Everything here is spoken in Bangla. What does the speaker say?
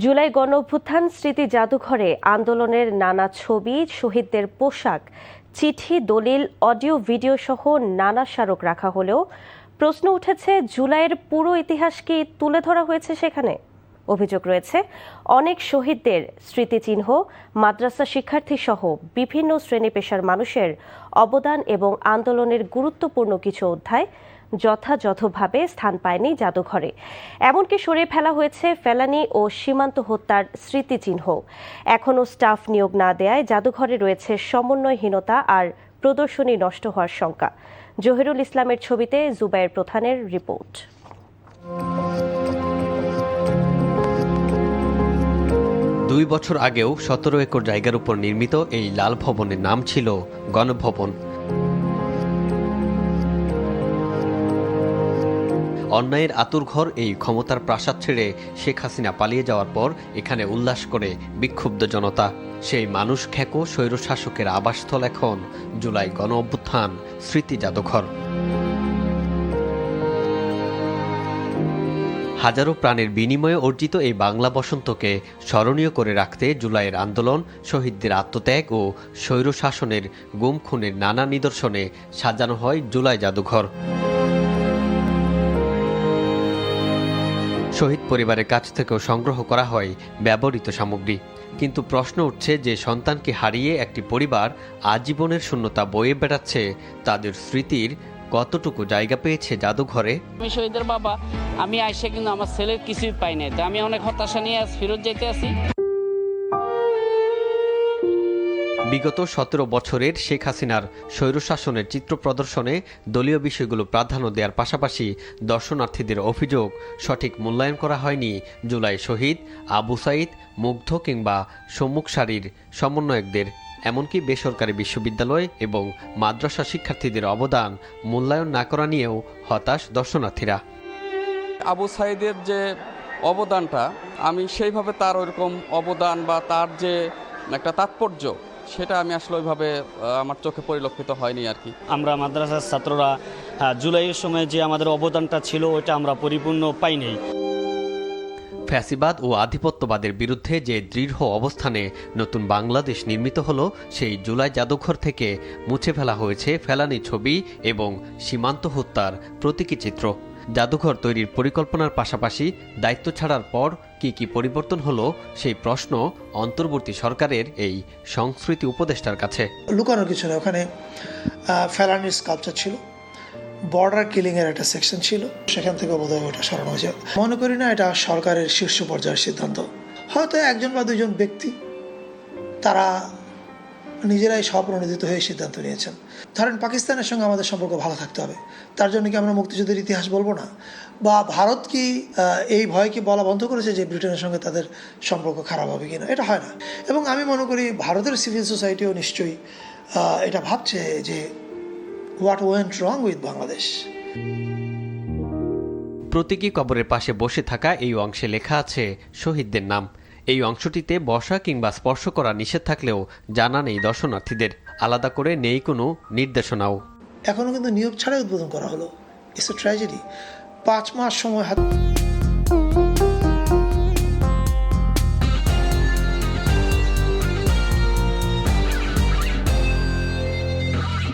জুলাই গণঅভ্যুত্থান স্মৃতি জাদুঘরে আন্দোলনের নানা ছবি, শহীদদের পোশাক, চিঠি, দলিল, অডিও, ভিডিও সহ নানা স্মারক রাখা হলেও প্রশ্ন উঠেছে, জুলাইয়ের পুরো ইতিহাস কি তুলে ধরা হয়েছে সেখানে? অভিযোগ রয়েছে, অনেক শহীদদের স্মৃতিচিহ্ন, মাদ্রাসা শিক্ষার্থী সহ বিভিন্ন শ্রেণী পেশার মানুষের অবদান এবং আন্দোলনের গুরুত্বপূর্ণ কিছু অধ্যায় যথাযথভাবে স্থান পায়নি জাদুঘরে। এমনকি সরিয়ে ফেলা হয়েছে ফেলানি ও সীমান্ত হত্যার স্মৃতিচিহ্ন। এখনও স্টাফ নিয়োগ না দেয়ায় জাদুঘরে রয়েছে সমন্বয়হীনতা আর প্রদর্শনী নষ্ট হওয়ার শঙ্কা। জহিরুল ইসলামের ছবিতে জুবায়ের প্রধানের রিপোর্ট। 2 বছর আগেও 17 একর জায়গার উপর নির্মিত এই লাল ভবনের নাম ছিল গণভবন। অন্যায়ের আতুরঘর এই ক্ষমতার প্রাসাদ ছেড়ে শেখ হাসিনা পালিয়ে যাওয়ার পর এখানে উল্লাস করে বিক্ষুব্ধ জনতা। সেই মানুষ খেকো স্বৈরশাসকের আবাসস্থল এখন জুলাই গণঅভ্যুত্থান স্মৃতি জাদুঘর। হাজারো প্রাণের বিনিময়ে অর্জিত এই বাংলা বসন্তকে স্মরণীয় করে রাখতে জুলাইয়ের আন্দোলন, শহীদদের আত্মত্যাগ ও স্বৈরশাসনের গুম খুনের নানা নিদর্শনে সাজানো হয় জুলাই জাদুঘর। শহীদ পরিবারের কাছ থেকেও সংগ্রহ করা হয় ব্যবহৃত সামগ্রী। কিন্তু প্রশ্ন উঠছে, যে সন্তানকে হারিয়ে একটি পরিবার আজীবনের শূন্যতা বয়ে বেড়াচ্ছে, তাদের স্মৃতির কতটুকু জায়গা পেয়েছে জাদুঘরে? আমি শহীদের বাবা, আমি আইসে কিন্তু আমার ছেলের কিছুই পাই নাই, তো আমি অনেক হতাশা নিয়ে ফেরত যেতে আছি। বিগত 17 বছরের শেখ হাসিনার স্বৈরশাসনের চিত্র প্রদর্শনে দলীয় বিষয়গুলো প্রাধান্য দেওয়ার পাশাপাশি দর্শনার্থীদের অভিযোগ, সঠিক মূল্যায়ন করা হয়নি জুলাই শহীদ, আবু সাইদ, মুগ্ধ কিংবা সম্মুখ সারির সমন্বয়কদের। এমনকি বেসরকারি বিশ্ববিদ্যালয় এবং মাদ্রাসা শিক্ষার্থীদের অবদান মূল্যায়ন না করা নিয়েও হতাশ দর্শনার্থীরা। আবু সাইদের যে অবদানটা, আমি সেইভাবে তার ওইরকম অবদান বা তার যে একটা তাৎপর্য, সেটা আমি আসলে ওইভাবে আমার চোখে পরিলক্ষিত হয়নি আর কি। আমরা মাদ্রাসার ছাত্ররা জুলাইয়ের সময় যে আমাদের অবদানটা ছিল ওইটা আমরা পরিপূর্ণ পাইনি। ফ্যাসিবাদ ও আধিপত্যবাদের বিরুদ্ধে যে দৃঢ় অবস্থানে নতুন বাংলাদেশ নির্মিত হলো, সেই জুলাই জাদুঘর থেকে মুছে ফেলা হয়েছে ফেলানি ছবি এবং সীমান্ত হত্যার প্রতীকী চিত্র। জাদুঘর তৈরির পরিকল্পনার পাশাপাশি দায়িত্ব ছাড়ার পর কি পরিবর্তন হলো, সেই প্রশ্ন অন্তর্বর্তী সরকারের এই সংস্কৃতি উপদেষ্টার কাছে। লুকানোর কিছু না, ওখানে ফেলানির স্কাল্পচার ছিল, বর্ডার কিলিং এর একটা সেকশন ছিল, সেখান থেকে বোধহয় ওটা সরানো হয়েছে। মনে করি না এটা সরকারের শীর্ষ পর্যায়ের সিদ্ধান্ত। হয়তো একজন বা দুইজন ব্যক্তি তারা নিজেরাই স্বপ্রণোদিত হয়ে সিদ্ধান্ত নিয়েছেন। ধরেন, পাকিস্তানের সঙ্গে আমাদের সম্পর্ক ভালো থাকতে হবে, তার জন্য কি আমরা মুক্তিযুদ্ধের ইতিহাস বলবো না? বা ভারত কি এই ভয় কি বলা বন্ধ করেছে যে ব্রিটেনের সঙ্গে তাদের সম্পর্ক খারাপ হবে কিনা? এটা হয় না। এবং আমি মনে করি ভারতের সিভিল সোসাইটিও নিশ্চয়ই এটা ভাবছে যে what went wrong with Bangladesh. প্রতীকী কবরের পাশে বসে থাকা এই অংশে লেখা আছে শহীদদের নাম। এই অংশটিতে বসা কিংবা স্পর্শ করা নিষেধ থাকলেও জানা নেই দর্শনার্থীদের, আলাদা করে নেই কোনো নির্দেশনাও। এখনো কিন্তু নিয়োগ ছাড়াই উদ্বোধন করা হলো। It's a tragedy. 5 মাস সময়